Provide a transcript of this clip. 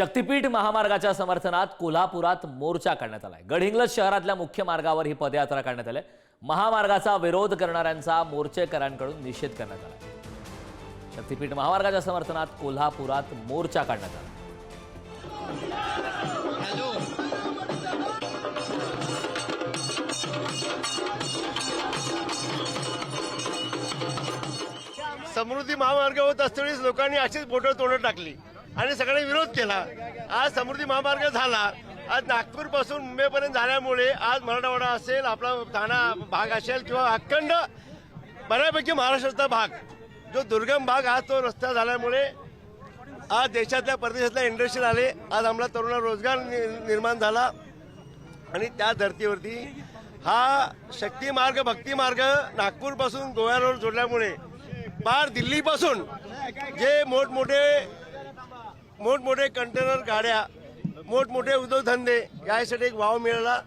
शक्तीपीठ महामार्गाच्या समर्थनात कोल्हापुरात मोर्चा काढण्यात आलाय। गडहिंग्लज शहरातल्या मुख्य मार्गावर ही पदयात्रा काढण्यात आली। महामार्गाचा विरोध करणाऱ्यांचा मोर्चेकरांकडून निषेध करण्यात आला। शक्तीपीठ महामार्गाच्या समर्थनात कोल्हापुरात मोर्चा काढण्यात आला। समृद्धी महामार्ग होत असताना लोकांनी अशीच बोटं तोडत टाकली आणि सगळे विरोध केला। आज समृद्धी महामार्ग झाला, आज नागपूर पासून मुंबईपर्यंत झाल्यामुळे आज मराठवाडा असेल, आपला ठाणा भाग असेल किंवा अखंड बऱ्यापैकी महाराष्ट्राचा भाग जो दुर्गम भाग आज तो रस्ता झाल्यामुळे आज देशातल्या परदेशातल्या इंडस्ट्री आले, आज आम्हाला तरुणांना रोजगार निर्माण झाला आणि त्या धर्तीवरती हा शक्ती मार्ग भक्ती मार्ग नागपूर पासून गोव्यावर जोडल्यामुळे पार दिल्लीपासून जे मोठमोठे कंटेनर गाड्या, मोठमोठे उद्योगधंदे यासाठी एक वाव मिळाला।